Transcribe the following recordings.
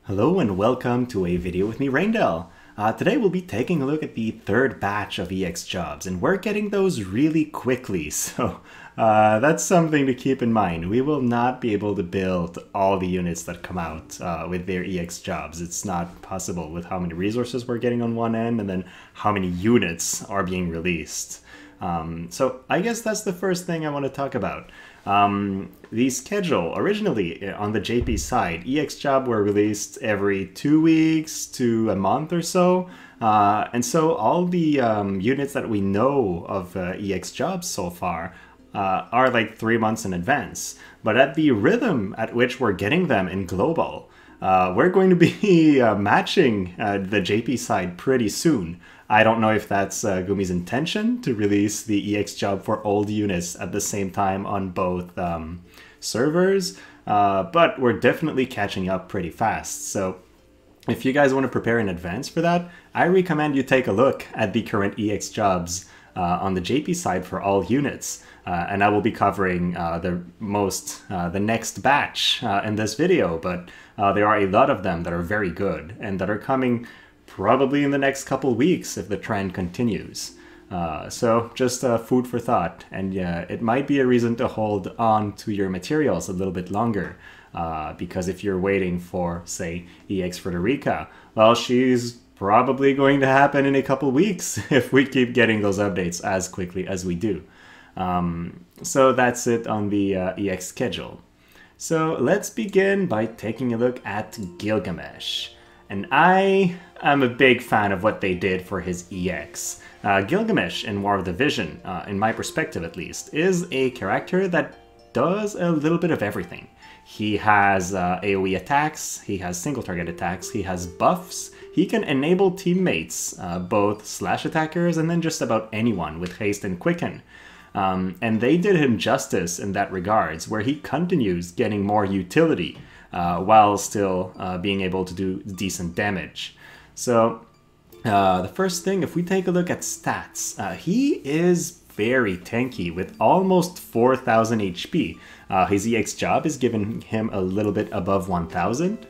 Hello and welcome to a video with me, Raindell. Today we'll be taking a look at the third batch of EX jobs, and we're getting those really quickly, so that's something to keep in mind. We will not be able to build all the units that come out with their EX jobs. It's not possible with how many resources we're getting on one end and then how many units are being released. So I guess that's the first thing I want to talk about. The schedule, originally on the JP side, EX job were released every 2 weeks to a month or so. And so all the units that we know of EX jobs so far are like 3 months in advance. But at the rhythm at which we're getting them in global, we're going to be matching the JP side pretty soon. I don't know if that's Gumi's intention to release the EX job for old units at the same time on both servers, but we're definitely catching up pretty fast. So if you guys want to prepare in advance for that, I recommend you take a look at the current EX jobs on the JP side for all units. And I will be covering the next batch in this video, but there are a lot of them that are very good and that are coming probably in the next couple weeks if the trend continues. So just food for thought, and it might be a reason to hold on to your materials a little bit longer, because if you're waiting for, say, EX Frederica, well, she's probably going to happen in a couple weeks if we keep getting those updates as quickly as we do. So that's it on the EX schedule. So let's begin by taking a look at Gilgamesh. And I am a big fan of what they did for his EX. Gilgamesh in War of the Vision, in my perspective at least, is a character that does a little bit of everything. He has AoE attacks, he has single target attacks, he has buffs, he can enable teammates, both slash attackers and then just about anyone with haste and quicken. And they did him justice in that regards, where he continues getting more utility while still being able to do decent damage. So the first thing, if we take a look at stats, he is very tanky with almost 4,000 HP. His EX job is giving him a little bit above 1,000.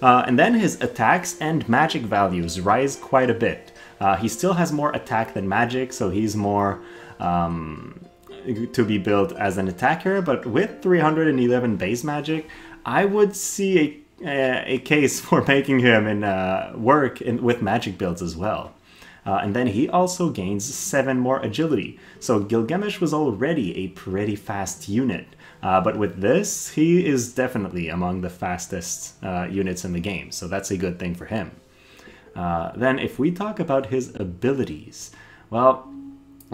And then his attacks and magic values rise quite a bit. He still has more attack than magic, so he's more to be built as an attacker, but with 311 base magic, I would see a case for making him work with magic builds as well. And then he also gains 7 more agility. So Gilgamesh was already a pretty fast unit. But with this, he is definitely among the fastest units in the game. So that's a good thing for him. Then if we talk about his abilities, well,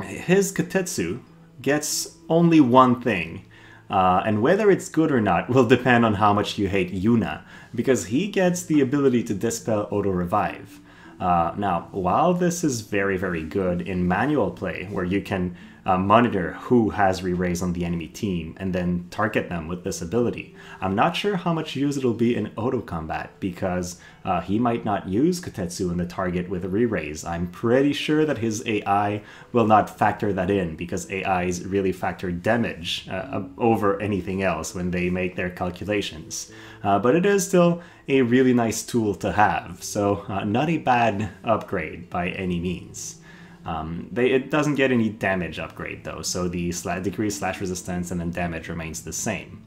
his Katetsu gets only one thing. And whether it's good or not will depend on how much you hate Yuna, because he gets the ability to dispel auto-revive. Now, while this is very, very good in manual play, where you can monitor who has re-raise on the enemy team and then target them with this ability, I'm not sure how much use it'll be in auto combat, because he might not use Katetsu in the target with a re-raise. I'm pretty sure that his AI will not factor that in, because AIs really factor damage over anything else when they make their calculations. But it is still a really nice tool to have, so not a bad upgrade by any means. It doesn't get any damage upgrade though, so the decreased slash resistance and then damage remains the same.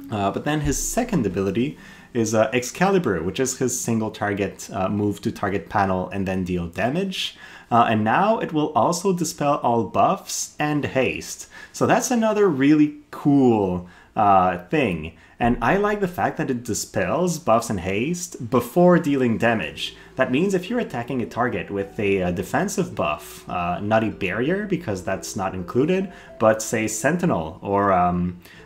But then his second ability is Excalibur, which is his single target move to target panel and then deal damage. And now it will also dispel all buffs and haste. So that's another really cool thing. And I like the fact that it dispels buffs and haste before dealing damage. That means if you're attacking a target with a defensive buff, not a barrier because that's not included, but say Sentinel or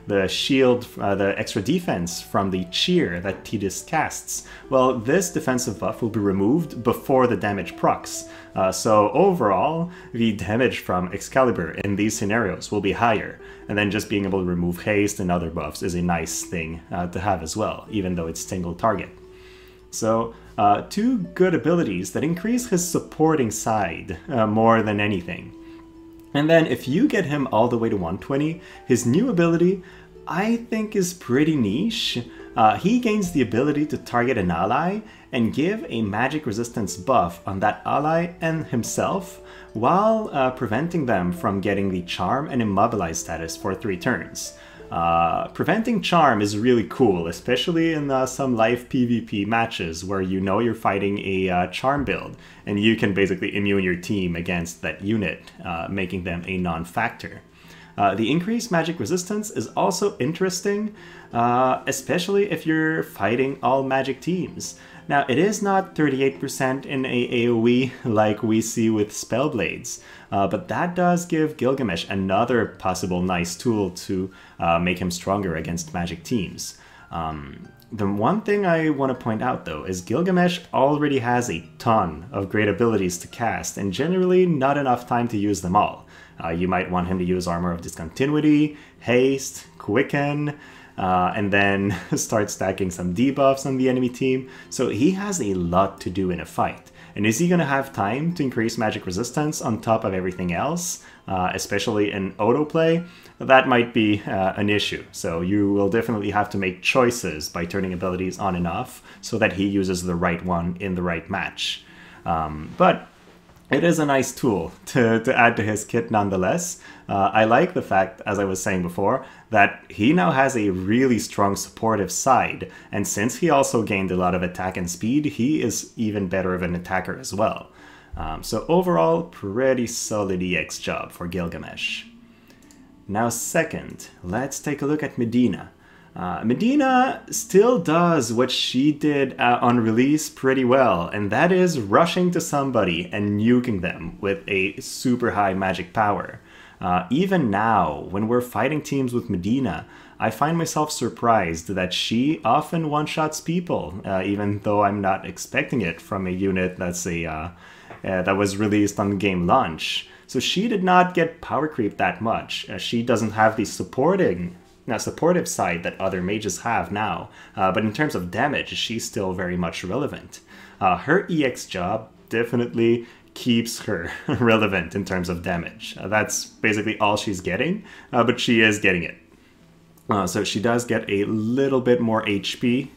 the shield, the extra defense from the cheer that Tidus casts, well, this defensive buff will be removed before the damage procs. So overall, the damage from Excalibur in these scenarios will be higher, and then just being able to remove haste and other buffs is a nice thing to have as well, even though it's single target. So two good abilities that increase his supporting side more than anything. And then if you get him all the way to 120, his new ability I think is pretty niche, He gains the ability to target an ally and give a magic resistance buff on that ally and himself, while preventing them from getting the Charm and Immobilize status for 3 turns. Preventing Charm is really cool, especially in some live PvP matches where you know you're fighting a Charm build, and you can basically immune your team against that unit, making them a non-factor. The increased magic resistance is also interesting, especially if you're fighting all magic teams. Now, it is not 38% in a AoE like we see with Spellblades, but that does give Gilgamesh another possible nice tool to make him stronger against magic teams. The one thing I want to point out, though, is Gilgamesh already has a ton of great abilities to cast, and generally not enough time to use them all. You might want him to use Armor of Discontinuity, Haste, Quicken, and then start stacking some debuffs on the enemy team. So he has a lot to do in a fight. And is he going to have time to increase magic resistance on top of everything else, especially in autoplay? That might be an issue. So you will definitely have to make choices by turning abilities on and off so that he uses the right one in the right match. But it is a nice tool to add to his kit nonetheless. I like the fact, as I was saying before, that he now has a really strong supportive side, and since he also gained a lot of attack and speed, he is even better of an attacker as well. So overall, pretty solid EX job for Gilgamesh. Now second, let's take a look at Mediena. Mediena still does what she did on release pretty well, and that is rushing to somebody and nuking them with a super high magic power. Even now, when we're fighting teams with Mediena, I find myself surprised that she often one-shots people, even though I'm not expecting it from a unit that's that was released on game launch. So she did not get power creep that much. She doesn't have the supportive side that other mages have now, but in terms of damage, she's still very much relevant. Her EX job definitely keeps her relevant in terms of damage. That's basically all she's getting, but she is getting it. So she does get a little bit more HP,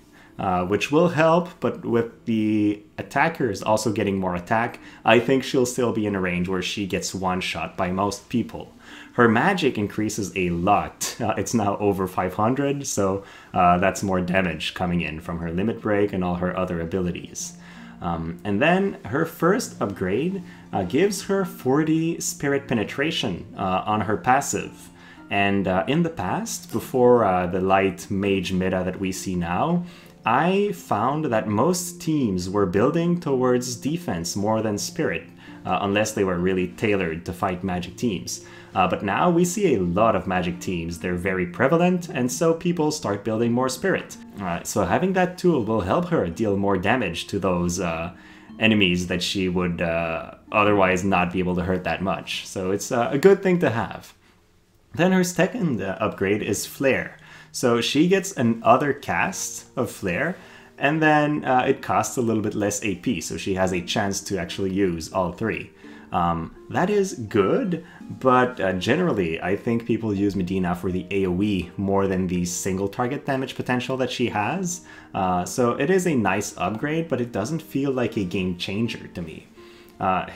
which will help, but with the attackers also getting more attack, I think she'll still be in a range where she gets one-shot by most people. Her magic increases a lot. It's now over 500, so that's more damage coming in from her limit break and all her other abilities. And then her first upgrade gives her 40 spirit penetration on her passive. And in the past, before the light mage meta that we see now, I found that most teams were building towards defense more than spirit, unless they were really tailored to fight magic teams. But now we see a lot of magic teams. They're very prevalent, and so people start building more spirit. So having that tool will help her deal more damage to those enemies that she would otherwise not be able to hurt that much. So it's a good thing to have. Then her second upgrade is Flare. So she gets another cast of Flare, and then it costs a little bit less AP, so she has a chance to actually use all 3. That is good, but generally I think people use Mediena for the AoE more than the single target damage potential that she has. So it is a nice upgrade, but it doesn't feel like a game changer to me. Her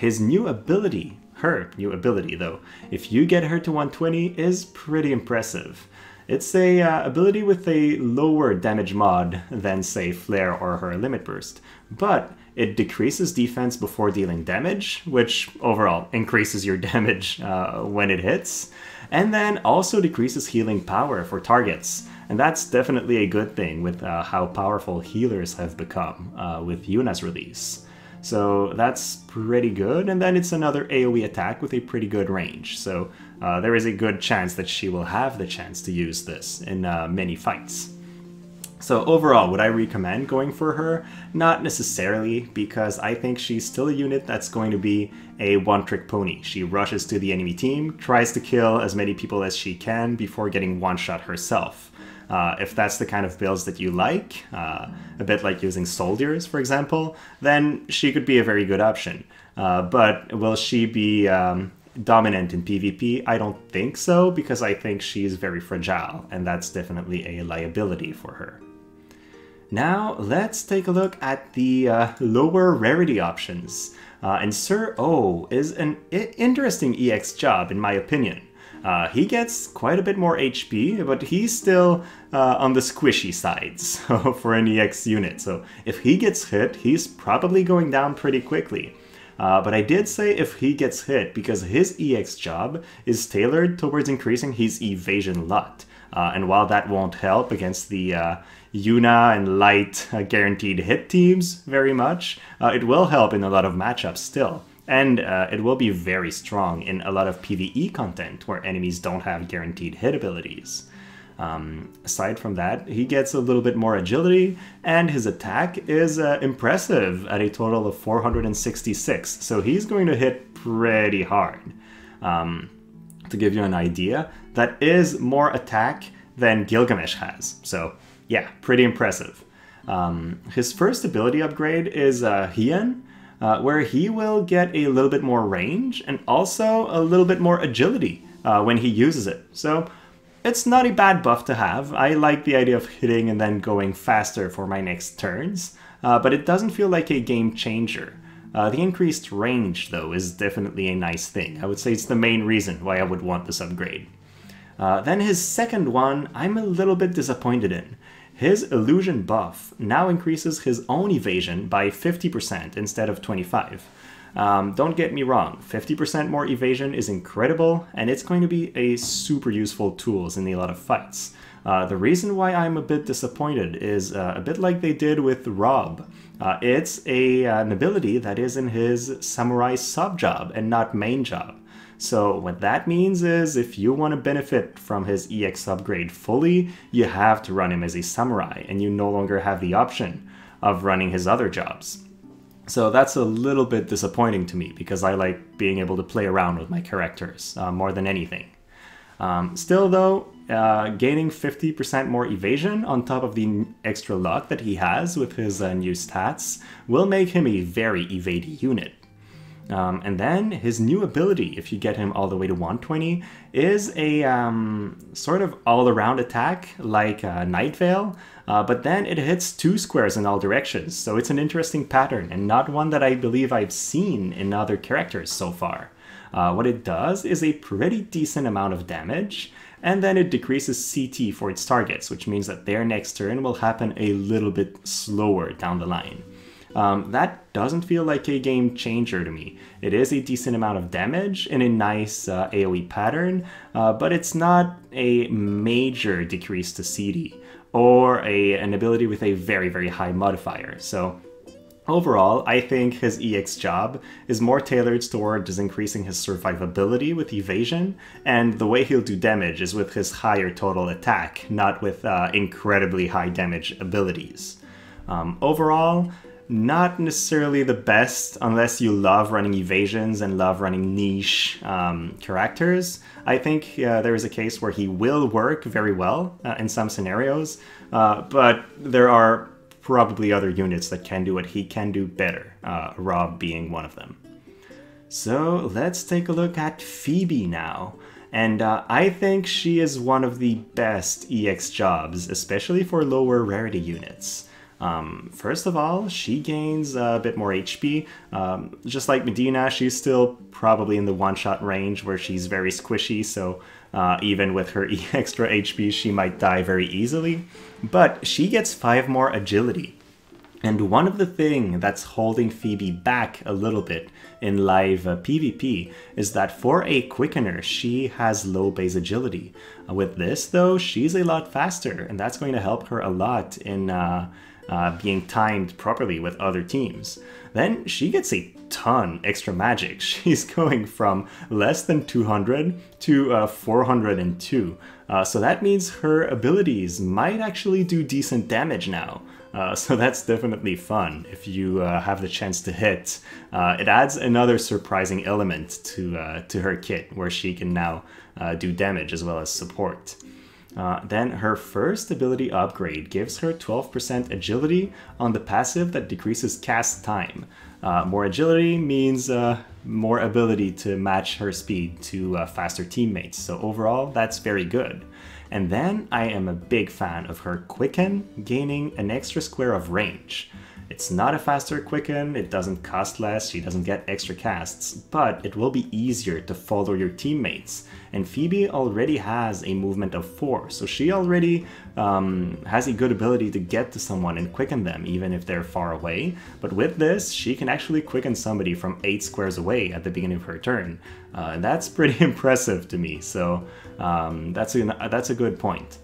new ability though, if you get her to 120, is pretty impressive. It's a ability with a lower damage mod than, say, Flare or her Limit Burst, but it decreases defense before dealing damage, which overall increases your damage when it hits, and then also decreases healing power for targets. And that's definitely a good thing with how powerful healers have become with Yuna's release. So that's pretty good, and then it's another AoE attack with a pretty good range. So there is a good chance that she will have the chance to use this in many fights. So overall, would I recommend going for her? Not necessarily, because I think she's still a unit that's going to be a one-trick pony. She rushes to the enemy team, tries to kill as many people as she can before getting one-shot herself. If that's the kind of builds that you like, a bit like using soldiers, for example, then she could be a very good option. But will she be dominant in PvP? I don't think so, because I think she's very fragile, and that's definitely a liability for her. Now let's take a look at the lower rarity options. And Sir O is an interesting EX job in my opinion. He gets quite a bit more HP, but he's still on the squishy side so for an EX unit. So if he gets hit, he's probably going down pretty quickly. But I did say if he gets hit because his EX job is tailored towards increasing his evasion lot. And while that won't help against the Yuna and Light guaranteed hit teams very much, it will help in a lot of matchups still. And it will be very strong in a lot of PvE content where enemies don't have guaranteed hit abilities. Aside from that, he gets a little bit more agility, and his attack is impressive at a total of 466, so he's going to hit pretty hard. To give you an idea, that is more attack than Gilgamesh has, so yeah, pretty impressive. His first ability upgrade is Hien, where he will get a little bit more range and also a little bit more agility when he uses it. So it's not a bad buff to have. I like the idea of hitting and then going faster for my next turns, but it doesn't feel like a game changer. The increased range, though, is definitely a nice thing. I would say it's the main reason why I would want this upgrade. Then his second one, I'm a little bit disappointed in. His illusion buff now increases his own evasion by 50% instead of 25%. Don't get me wrong, 50% more evasion is incredible, and it's going to be a super useful tool in a lot of fights. The reason why I'm a bit disappointed is a bit like they did with Rob. It's an ability that is in his samurai sub-job and not main job. So what that means is if you want to benefit from his EX upgrade fully, you have to run him as a samurai, and you no longer have the option of running his other jobs. So that's a little bit disappointing to me because I like being able to play around with my characters more than anything. Still though, gaining 50% more evasion on top of the extra luck that he has with his new stats will make him a very evadey unit. And then his new ability, if you get him all the way to 120, is a sort of all-around attack like Night Veil, but then it hits 2 squares in all directions, so it's an interesting pattern and not one that I believe I've seen in other characters so far. What it does is a pretty decent amount of damage, and then it decreases CT for its targets, which means that their next turn will happen a little bit slower down the line. That doesn't feel like a game changer to me. It is a decent amount of damage in a nice AoE pattern, but it's not a major decrease to CD or an ability with a very, very high modifier. So overall, I think his EX job is more tailored towards increasing his survivability with evasion, and the way he'll do damage is with his higher total attack, not with incredibly high damage abilities. Overall, not necessarily the best unless you love running evasions and love running niche characters. I think there is a case where he will work very well in some scenarios, but there are probably other units that can do what he can do better, Rob being one of them. So let's take a look at Phoebe now. And I think she is one of the best EX jobs, especially for lower rarity units. First of all, she gains a bit more HP. Just like Mediena, she's still probably in the one-shot range where she's very squishy, so even with her extra HP, she might die very easily. But she gets 5 more agility. And one of the things that's holding Phoebe back a little bit in live PvP is that for a quickener, she has low base agility. With this, though, she's a lot faster, and that's going to help her a lot in being timed properly with other teams. Then she gets a ton extra magic. She's going from less than 200 to 402. So that means her abilities might actually do decent damage now. So that's definitely fun if you have the chance to hit. It adds another surprising element to her kit where she can now do damage as well as support. Then her first ability upgrade gives her 12% agility on the passive that decreases cast time. More agility means more ability to match her speed to faster teammates, so overall that's very good. And then I am a big fan of her Quicken, gaining an extra square of range. It's not a faster Quicken, it doesn't cost less, she doesn't get extra casts, but it will be easier to follow your teammates. And Phoebe already has a movement of 4, so she already has a good ability to get to someone and quicken them, even if they're far away. But with this, she can actually quicken somebody from 8 squares away at the beginning of her turn. And that's pretty impressive to me, so that's a good point.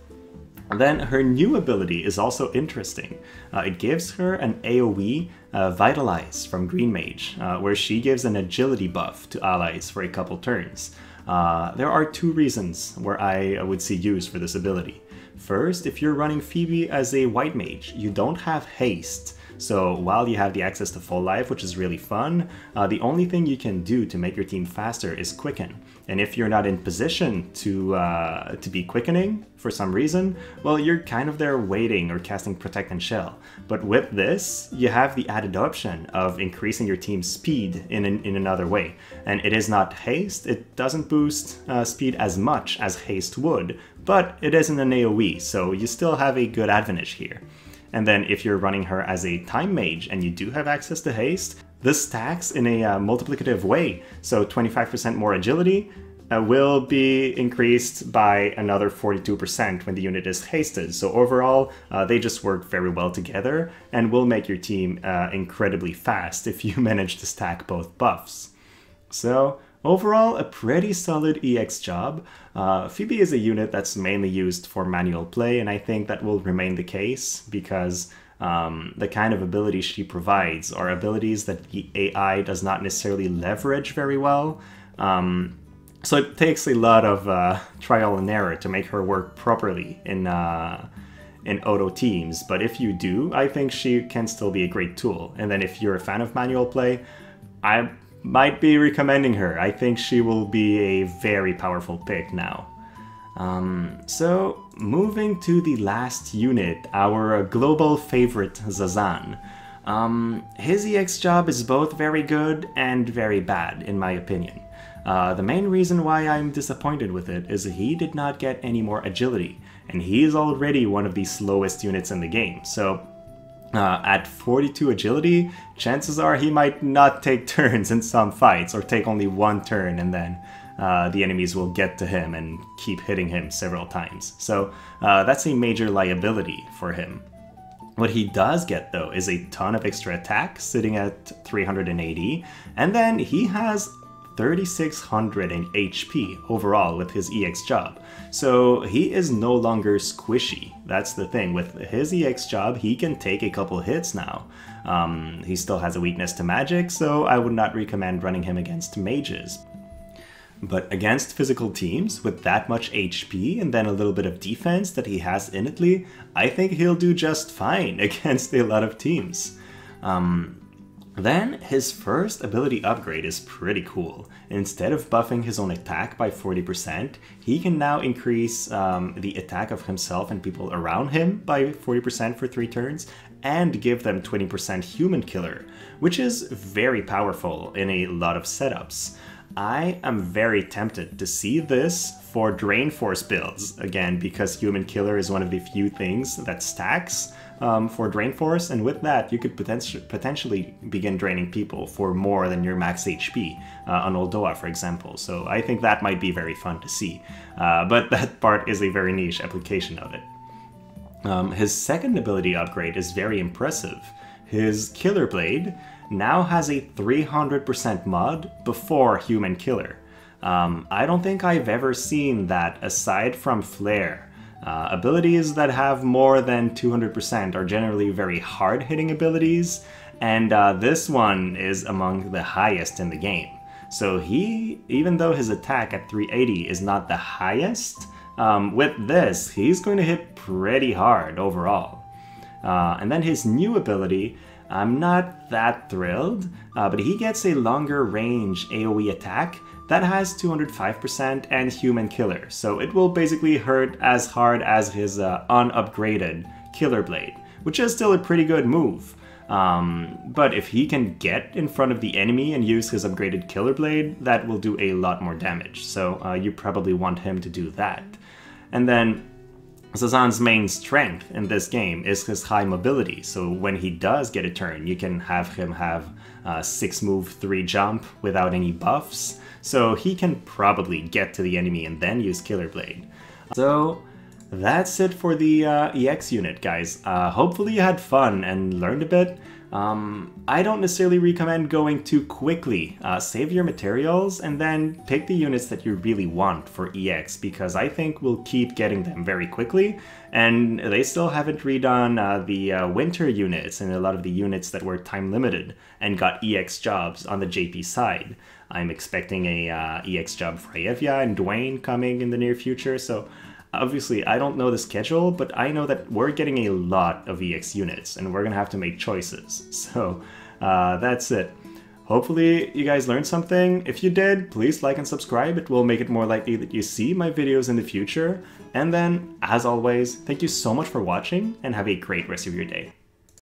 Then her new ability is also interesting. It gives her an AoE Vitalize from Green Mage, where she gives an agility buff to allies for a couple turns. There are 2 reasons where I would see use for this ability. First, if you're running Phoebe as a white mage, you don't have haste. So while you have the access to full life, which is really fun, the only thing you can do to make your team faster is quicken. And if you're not in position to be quickening for some reason, well, you're kind of there waiting or casting Protect and Shell. But with this, you have the added option of increasing your team's speed in another way. And it is not haste, it doesn't boost speed as much as haste would, but it isn't an AoE, so you still have a good advantage here. And then if you're running her as a time mage and you do have access to haste, this stacks in a multiplicative way. So 25% more agility will be increased by another 42% when the unit is hasted. So overall, they just work very well together and will make your team incredibly fast if you manage to stack both buffs. So overall, a pretty solid EX job. Phoebe is a unit that's mainly used for manual play, and I think that will remain the case because the kind of abilities she provides are abilities that the AI does not necessarily leverage very well. So it takes a lot of trial and error to make her work properly in auto teams, but if you do, I think she can still be a great tool. And then if you're a fan of manual play, I might be recommending her. I think she will be a very powerful pick now. So moving to the last unit, our global favorite Zazan. His EX job is both very good and very bad, in my opinion. The main reason why I'm disappointed with it is he did not get any more agility, and he is already one of the slowest units in the game, so at 42 agility, chances are he might not take turns in some fights, or take only 1 turn and then the enemies will get to him and keep hitting him several times. So that's a major liability for him. What he does get though is a ton of extra attack, sitting at 380, and then he has 3600 in HP overall with his EX job. So he is no longer squishy. That's the thing. With his EX job, he can take a couple hits now. He still has a weakness to magic, so I would not recommend running him against mages. But against physical teams with that much HP and then a little bit of defense that he has innately, I think he'll do just fine against a lot of teams. Then his first ability upgrade is pretty cool. Instead of buffing his own attack by 40%, he can now increase the attack of himself and people around him by 40% for 3 turns, and give them 20% human killer, which is very powerful in a lot of setups. I am very tempted to see this for Drain Force builds, again, because Human Killer is one of the few things that stacks for Drain Force, and with that you could potentially begin draining people for more than your max HP on Oldoa, for example. So I think that might be very fun to see, but that part is a very niche application of it. His second ability upgrade is very impressive. His Killer Blade now has a 300% mod before Human Killer. I don't think I've ever seen that aside from Flare. Abilities that have more than 200% are generally very hard-hitting abilities, and this one is among the highest in the game. So he, even though his attack at 380 is not the highest, with this, he's going to hit pretty hard overall. And then his new ability, I'm not that thrilled, but he gets a longer range AoE attack that has 205% and Human Killer, so it will basically hurt as hard as his unupgraded Killer Blade, which is still a pretty good move. But if he can get in front of the enemy and use his upgraded Killer Blade, that will do a lot more damage, so you probably want him to do that. And then Zazan's main strength in this game is his high mobility, so when he does get a turn, you can have him have 6 move, 3 jump without any buffs, so he can probably get to the enemy and then use Killer Blade. So that's it for the EX unit, guys. Hopefully you had fun and learned a bit. I don't necessarily recommend going too quickly. Save your materials and then pick the units that you really want for EX, because I think we'll keep getting them very quickly, and they still haven't redone the winter units and a lot of the units that were time limited and got EX jobs on the JP side. I'm expecting a EX job for Evia and Dwayne coming in the near future, so obviously, I don't know the schedule, but I know that we're getting a lot of EX units, and we're gonna have to make choices. So that's it. Hopefully you guys learned something. If you did, please like and subscribe. It will make it more likely that you see my videos in the future. And then, as always, thank you so much for watching, and have a great rest of your day.